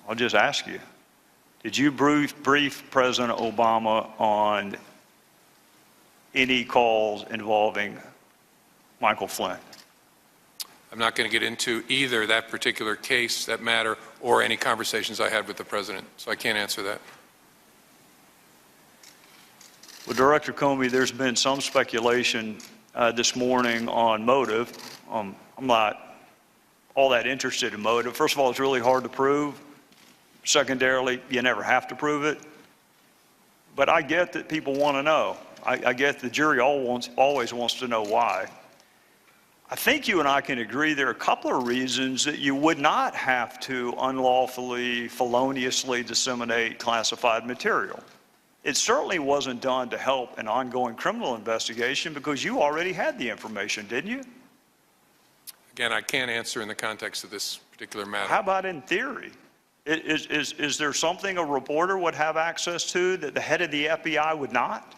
I'll just ask you, did you brief President Obama on any calls involving Michael Flynn? I'm not going to get into either that particular case, that matter, or any conversations I had with the president, so I can't answer that. Well, Director Comey, there's been some speculation this morning on motive. I'm not all that interested in motive. First of all, it's really hard to prove. Secondarily, you never have to prove it. But I get that people want to know. I get the jury always wants to know why. I think you and I can agree there are a couple of reasons that you would not have to unlawfully, feloniously disseminate classified material. It certainly wasn't done to help an ongoing criminal investigation because you already had the information, didn't you? Again, I can't answer in the context of this particular matter. How about in theory? Is there something a reporter would have access to that the head of the FBI would not?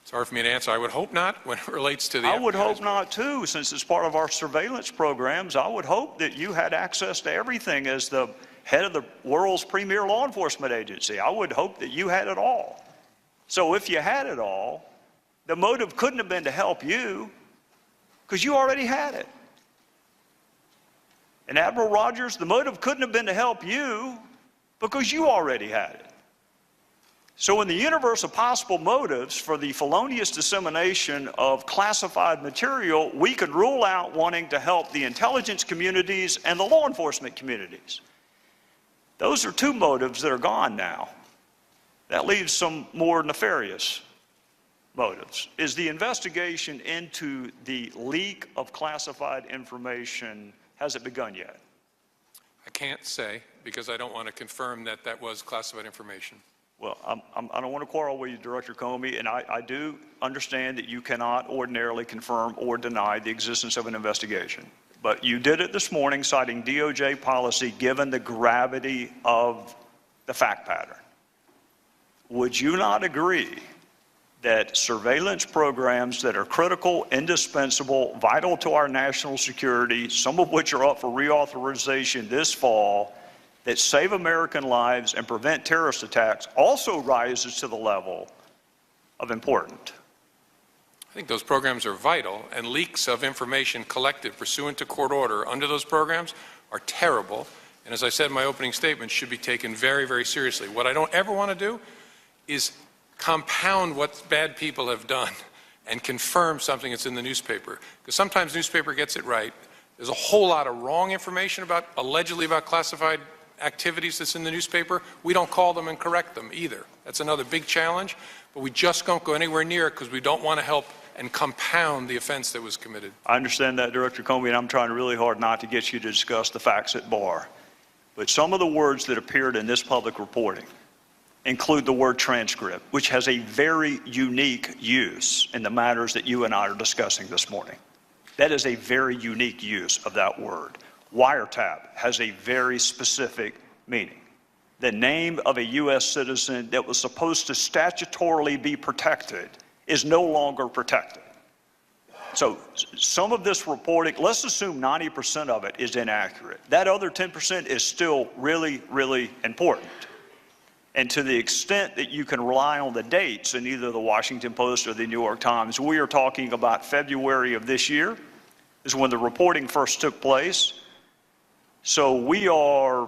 It's hard for me to answer. I would hope not when it relates to the I would FBI's hope not too, since it's part of our surveillance programs. I would hope that you had access to everything as the head of the world's premier law enforcement agency. I would hope that you had it all. So if you had it all, the motive couldn't have been to help you because you already had it. And Admiral Rogers, the motive couldn't have been to help you because you already had it. So in the universe of possible motives for the felonious dissemination of classified material, we could rule out wanting to help the intelligence communities and the law enforcement communities. Those are two motives that are gone now. That leaves some more nefarious motives. Is the investigation into the leak of classified information, has it begun yet? I can't say because I don't want to confirm that that was classified information. Well, I don't want to quarrel with you, Director Comey, and I do understand that you cannot ordinarily confirm or deny the existence of an investigation. But you did it this morning citing DOJ policy given the gravity of the fact pattern. Would you not agree that surveillance programs that are critical, indispensable, vital to our national security, some of which are up for reauthorization this fall, that save American lives and prevent terrorist attacks also rises to the level of important? I think those programs are vital, and leaks of information collected pursuant to court order under those programs are terrible, and as I said in my opening statement, should be taken very, very seriously. What I don't ever want to do is compound what bad people have done and confirm something that's in the newspaper, because sometimes newspaper gets it right. There's a whole lot of wrong information allegedly about classified activities that's in the newspaper. We don't call them and correct them either. That's another big challenge, but we just don't go anywhere near it because we don't want to help and compound the offense that was committed. I understand that, Director Comey, and I'm trying really hard not to get you to discuss the facts at bar. But some of the words that appeared in this public reporting include the word transcript, which has a very unique use in the matters that you and I are discussing this morning. That is a very unique use of that word. Wiretap has a very specific meaning. The name of a U.S. citizen that was supposed to statutorily be protected is no longer protected. So some of this reporting, let's assume 90% of it is inaccurate. That other 10% is still really, really important. And to the extent that you can rely on the dates in either the Washington Post or the New York Times, we are talking about February of this year is when the reporting first took place. So we're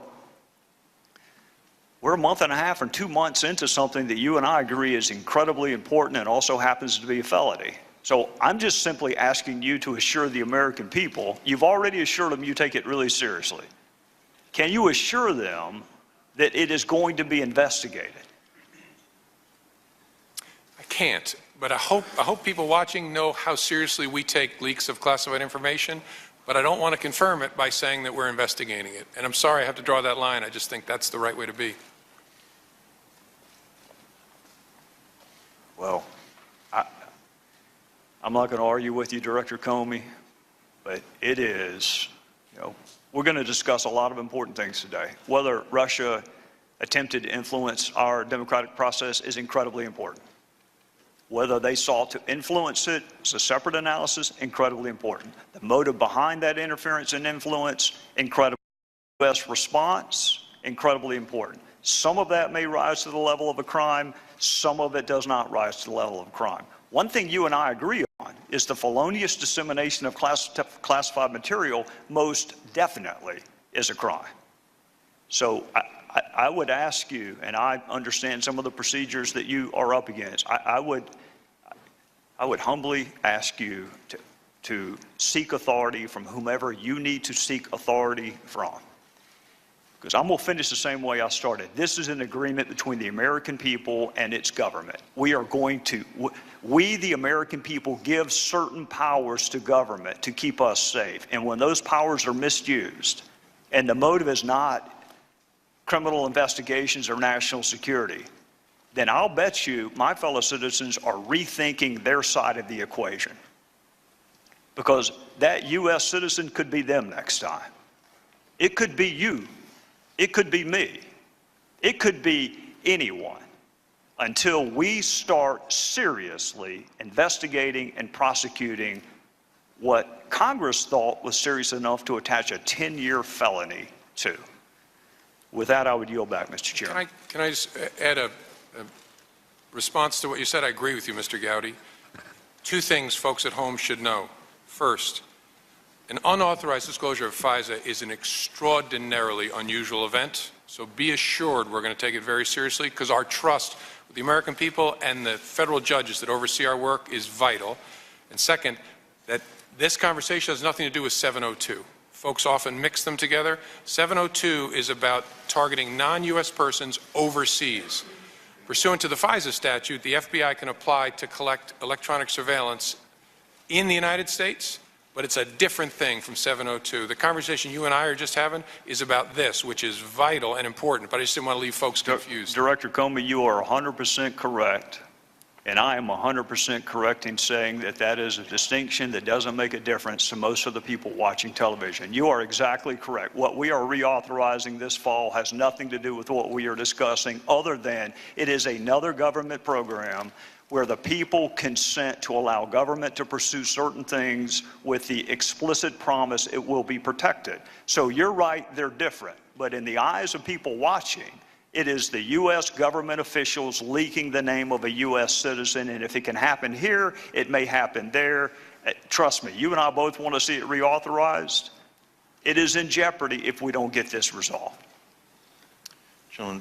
a month and a half and 2 months into something that you and I agree is incredibly important and also happens to be a felony. So I'm just simply asking you to assure the American people, you've already assured them you take it really seriously. Can you assure them that it is going to be investigated? I can't, but I hope people watching know how seriously we take leaks of classified information. But I don't want to confirm it by saying that we're investigating it. And I'm sorry I have to draw that line. I just think that's the right way to be. Well, I'm not going to argue with you, Director Comey, but it is, we're going to discuss a lot of important things today. Whether Russia attempted to influence our democratic process is incredibly important. Whether they sought to influence it is a separate analysis, incredibly important. The motive behind that interference and influence, incredibly U.S. response, incredibly important. Some of that may rise to the level of a crime. Some of it does not rise to the level of a crime. One thing you and I agree on is the felonious dissemination of classified material most definitely is a crime. So I would ask you, and I understand some of the procedures that you are up against, I would humbly ask you to seek authority from whomever you need to seek authority from. Because I'm going to finish the same way I started. This is an agreement between the American people and its government. We, the American people, give certain powers to government to keep us safe. And when those powers are misused, and the motive is not criminal investigations or national security, then I'll bet you my fellow citizens are rethinking their side of the equation. Because that U.S. citizen could be them next time. It could be you. It could be me. It could be anyone until we start seriously investigating and prosecuting what Congress thought was serious enough to attach a 10-year felony to. With that, I would yield back, Mr. Chairman. Can I just add a response to what you said? I agree with you, Mr. Gowdy. Two things folks at home should know. First, an unauthorized disclosure of FISA is an extraordinarily unusual event, so be assured we're going to take it very seriously because our trust with the American people and the federal judges that oversee our work is vital. And second, that this conversation has nothing to do with 702. Folks often mix them together. 702 is about targeting non-U.S. persons overseas. Pursuant to the FISA statute, the FBI can apply to collect electronic surveillance in the United States, but it's a different thing from 702. The conversation you and I are just having is about this, which is vital and important, but I just didn't want to leave folks confused. Director Comey, you are 100% correct, and I am 100% correct in saying that that is a distinction that doesn't make a difference to most of the people watching television. You are exactly correct. What we are reauthorizing this fall has nothing to do with what we are discussing other than it is another government program where the people consent to allow government to pursue certain things with the explicit promise it will be protected. So you're right, they're different. But in the eyes of people watching, it is the U.S. government officials leaking the name of a U.S. citizen, and if it can happen here, it may happen there. Trust me, you and I both want to see it reauthorized. It is in jeopardy if we don't get this resolved. Gentleman.